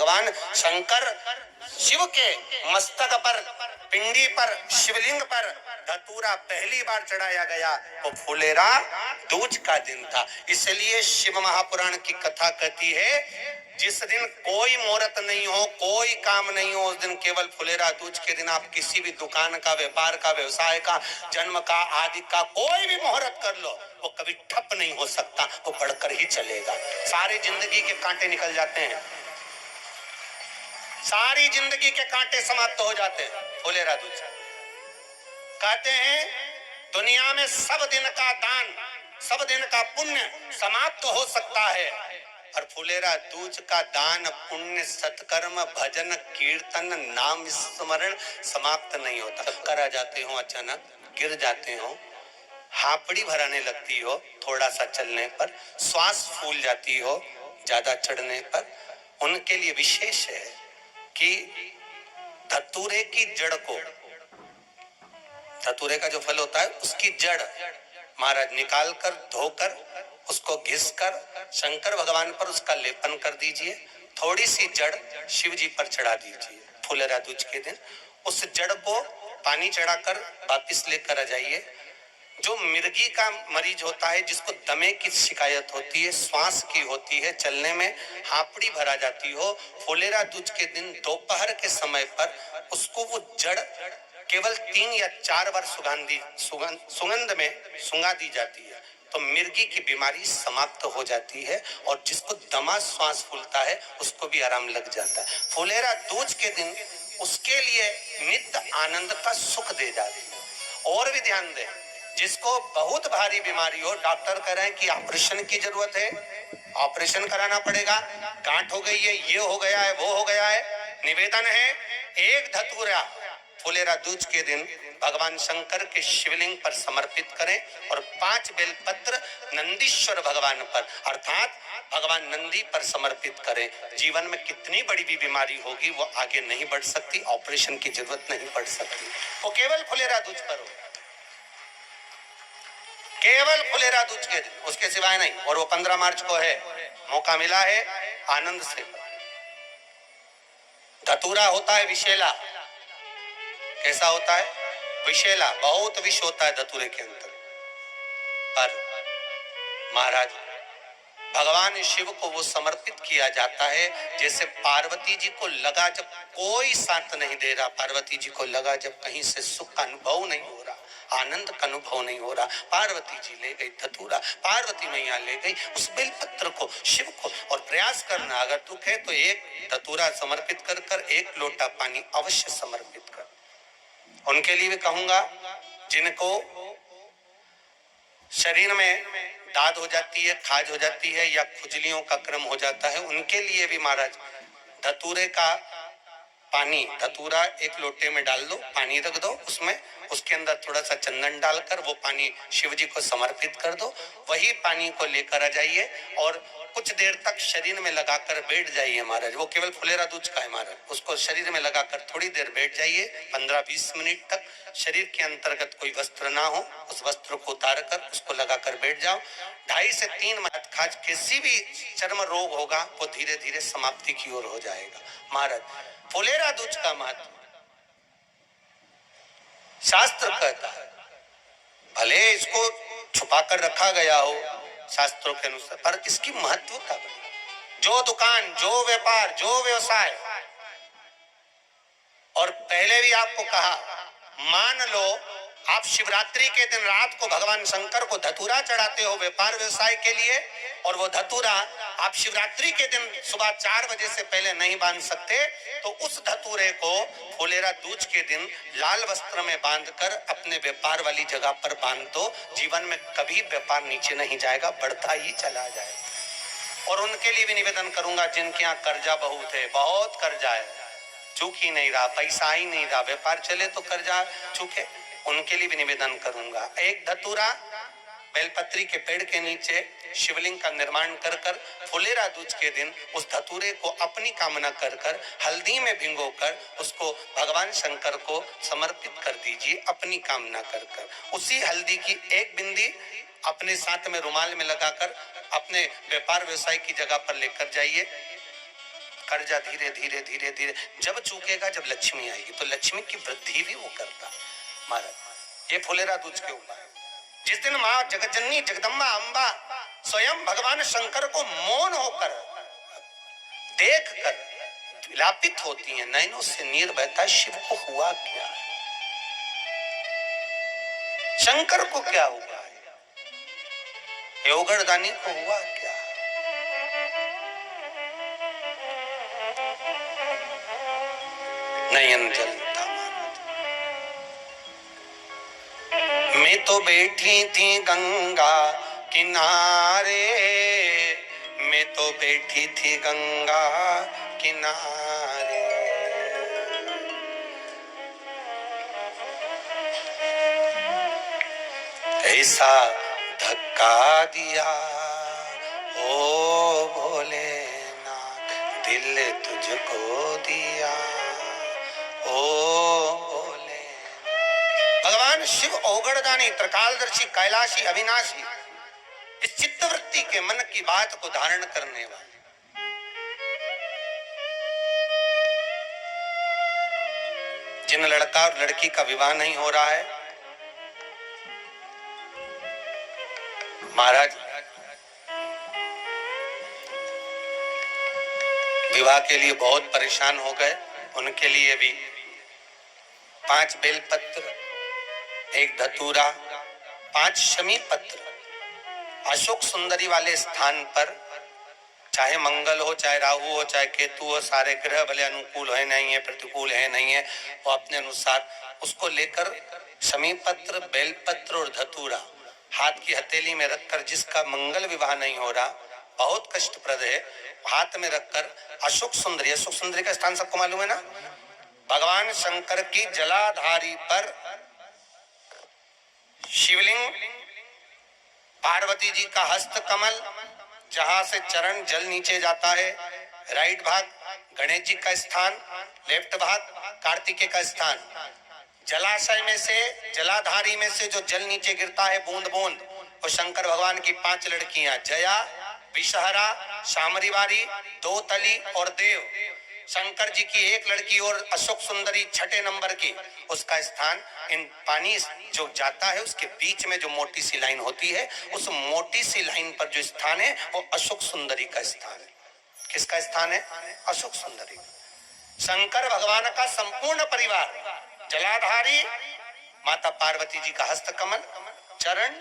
भगवान शंकर शिव के मस्तक पर, पिंडी पर, शिवलिंग पर धतूरा पहली बार चढ़ाया गया तो फुलेरा दूज का दिन था। इसलिए शिव महापुराण की कथा कहती है जिस दिन कोई मुहूर्त नहीं हो, कोई काम नहीं हो, उस दिन केवल फुलेरा दूज के दिन आप किसी भी दुकान का, व्यापार का, व्यवसाय का, जन्म का, आदि का कोई भी मुहूर्त कर लो, वो कभी ठप नहीं हो सकता, वो बढ़कर ही चलेगा। सारी जिंदगी के कांटे निकल जाते हैं, सारी जिंदगी के कांटे समाप्त हो जाते हैं फुलेरा दूज। कहते हैं दुनिया में सब दिन का दान, सब दिन का पुण्य समाप्त हो सकता है, और फुलेरा दूज का दान, पुण्य, सत्कर्म, भजन, कीर्तन, नाम स्मरण समाप्त नहीं होता। चक्कर आ जाते हो, अचानक गिर जाते हो, हापड़ी भराने लगती हो थोड़ा सा चलने पर, श्वास फूल जाती हो ज्यादा चढ़ने पर, उनके लिए विशेष है कि धतूरे की जड़ को, धतूरे का जो फल होता है उसकी जड़ महाराज निकाल कर, धोकर, उसको घिस कर शंकर भगवान पर उसका लेपन कर दीजिए। थोड़ी सी जड़ शिव जी पर चढ़ा दीजिए फुलेरा दूज के दिन। उस जड़ को पानी चढ़ाकर वापिस लेकर आ जाइए। जो मिर्गी का मरीज होता है, जिसको दमे की शिकायत होती है, श्वास की होती है, चलने में हापड़ी भरा जाती हो, फुलेरा दूज के दिन दोपहर के समय पर उसको वो जड़ केवल 3 या 4 बार सुगंध में सुंगा दी जाती है तो मिर्गी की बीमारी समाप्त हो जाती है, और जिसको दमा श्वास फूलता है उसको भी आराम लग जाता है। फुलेरा दूज के दिन उसके लिए नित्य आनंद का सुख दे जाती है। और भी ध्यान दें, जिसको बहुत भारी बीमारी हो, डॉक्टर कह रहे हैं कि ऑपरेशन की जरूरत है, ऑपरेशन कराना पड़ेगा, गांठ हो गई है, ये हो गया है, वो हो गया है, निवेदन है एक धतूरा फुलेरा दूज के दिन भगवान शंकर के शिवलिंग पर समर्पित करें और 5 बेलपत्र नंदीश्वर भगवान पर अर्थात भगवान नंदी पर समर्पित करें। जीवन में कितनी बड़ी भी बीमारी होगी वो आगे नहीं बढ़ सकती, ऑपरेशन की जरूरत नहीं पड़ सकती, वो केवल फुलेरा दूज पर हो, केवल फुलेरा दूज के दिन, उसके सिवाय नहीं। और वो 15 मार्च को है, मौका मिला है, आनंद से। धतूरा होता है विषैला, कैसा होता है? विषैला, बहुत विष होता है धतूरे के अंदर। पर महाराज भगवान शिव को वो समर्पित किया जाता है जैसे पार्वती जी को लगा जब कोई साथ नहीं दे रहा, पार्वती जी को लगा जब कहीं से सुख का अनुभव नहीं हो रहा, आनंद का अनुभव नहीं हो रहा, पार्वती जी ले गई धतूरा, पार्वती मैया ले गई उस बेलपत्र को शिव को। और प्रयास करना, अगर दुख है तो एक धतूरा समर्पित कर कर 1 लोटा पानी अवश्य समर्पित कर। उनके लिए भी कहूंगा जिनको शरीर में दाद हो जाती है, खाज हो जाती है या खुजलियों का क्रम हो जाता है, उनके लिए भी महाराज धतूरे का पानी, धतूरा 1 लोटे में डाल दो, पानी रख दो उसमें, उसके अंदर थोड़ा सा चंदन डालकर वो पानी शिव जी को समर्पित कर दो। वही पानी को लेकर आ जाइए और कुछ देर तक शरीर में लगाकर बैठ जाइए महाराज। वो केवल फुलेरा दूज का है महाराज, उसको शरीर में लगाकर थोड़ी देर बैठ जाइए, 15-20 मिनट तक। शरीर के अंतर्गत कोई वस्त्र ना हो, उस वस्त्र को उतार कर उसको लगाकर बैठ जाओ। 2.5 से 3 मिनट खाज किसी भी चर्म रोग होगा वो धीरे धीरे समाप्ति की ओर हो जाएगा। महाराज फुलेरा दूज का महत्व शास्त्र कहता है, भले इसको छुपा कर रखा गया हो शास्त्रों के अनुसार, पर इसकी महत्वता जो दुकान, जो व्यापार, जो व्यवसाय, और पहले भी आपको कहा, मान लो आप शिवरात्रि के दिन रात को भगवान शंकर को धतूरा चढ़ाते हो व्यापार व्यवसाय के लिए, और वो धतूरा आप शिवरात्रि के दिन सुबह 4 बजे से पहले नहीं बांध सकते, तो उस धतूरे को फुलेरा दूज के दिन लाल वस्त्र में बांधकर अपने व्यापार वाली जगह पर बांध दो। जीवन में कभी व्यापार नीचे नहीं जाएगा, बढ़ता ही चला जाएगा। और उनके लिए भी निवेदन करूंगा जिनके यहाँ कर्जा बहुत है, बहुत कर्जा है, चूक ही नहीं रहा, पैसा ही नहीं रहा, व्यापार चले तो कर्जा चूके, उनके लिए भी निवेदन करूंगा। एक धतूरा बेलपत्री के पेड़ के नीचे शिवलिंग का निर्माण कर कर फुलेरा दूज के दिन उस धतूरे को अपनी कामना कर कर हल्दी में भिगोकर उसको भगवान शंकर को समर्पित कर दीजिए अपनी कामना कर कर। उसी हल्दी की 1 बिंदी अपने साथ में रुमाल में लगाकर अपने व्यापार व्यवसाय की जगह पर लेकर जाइए। कर्जा धीरे धीरे धीरे धीरे जब चूकेगा, जब लक्ष्मी आएगी तो लक्ष्मी की वृद्धि भी वो करता। महाराज ये फुलेरा दूज के उपाय। जिस दिन माँ जगतजननी जगदम्बा अम्बा स्वयं भगवान शंकर को मौन होकर देख कर विलापित होती हैं, नैनों से नीर बहता है, शिव को हुआ क्या, शंकर को क्या हुआ है, योगरदानी को हुआ क्या। नयन जलता मैं तो बैठी थी गंगा किनारे, मैं तो बैठी थी गंगा किनारे, ऐसा धक्का दिया ओ भोलेनाथ, दिल तुझको दिया ओ भोले। भगवान शिव औगड़दानी, त्रिकालदर्शी, कैलाशी, अविनाशी, इस चित्तवृत्ति के मन की बात को धारण करने वाले, जिन लड़का और लड़की का विवाह नहीं हो रहा है, महाराज विवाह के लिए बहुत परेशान हो गए, उनके लिए भी 5 बेलपत्र, 1 धतूरा, 5 शमी पत्र अशोक सुंदरी वाले स्थान पर, चाहे मंगल हो, चाहे राहु हो, चाहे केतु हो, सारे ग्रह भले अनुकूल है नहीं है, प्रतिकूल है नहीं है, वो अपने अनुसार उसको लेकर शमी पत्र, बेलपत्र और धतूरा हाथ की हथेली में रखकर, जिसका मंगल विवाह नहीं हो रहा, बहुत कष्टप्रद है, हाथ में रखकर अशोक सुंदरी, अशोक सुंदरी का स्थान सबको मालूम है ना, भगवान शंकर की जलाधारी पर शिवलिंग, पार्वती जी का हस्त कमल, जहां से चरण जल नीचे जाता है, राइट भाग गणेश जी का स्थान, लेफ्ट भाग कार्तिकेय का स्थान, जलाशय में से, जलाधारी में से जो जल नीचे गिरता है बूंद बूंद, और शंकर भगवान की 5 लड़कियां, जया, विषहरा, शामरीवारी, दोतली और देव, शंकर जी की 1 लड़की और अशोक सुंदरी 6ठे नंबर की, उसका स्थान, इन पानी जो जाता है उसके बीच में जो मोटी सी लाइन होती है, उस मोटी सी लाइन पर जो स्थान है वो अशोक सुंदरी का स्थान है। किसका स्थान है? अशोक सुंदरी। शंकर भगवान का संपूर्ण परिवार, जलाधारी माता पार्वती जी का हस्त कमल, चरण,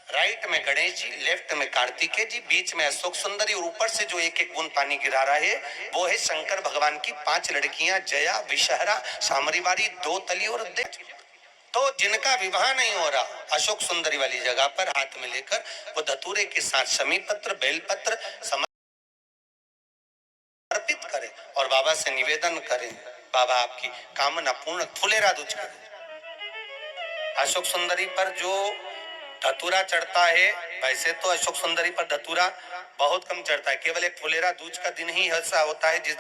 राइट में गणेश जी, लेफ्ट में कार्तिकेय जी, बीच में अशोक सुंदरी, और ऊपर से जो 1-1 बूंद पानी गिरा रहा है वो है शंकर भगवान की 5 लड़कियां, जया, विषहरा, शामरीवारी, दोतली और देव। तो जिनका विवाह नहीं हो रहा, अशोक सुंदरी वाली जगह पर हाथ में लेकर वो धतूरे के साथ शमी पत्र, बेलपत्र समर्पित करें और बाबा से निवेदन करें, बाबा आपकी कामना पूर्ण, फुलेरा दूज करें। अशोक सुंदरी पर जो धतूरा चढ़ता है, वैसे तो अशोक सुंदरी पर धतूरा बहुत कम चढ़ता है, केवल एक फुलेरा दूज का दिन ही ऐसा होता है जिस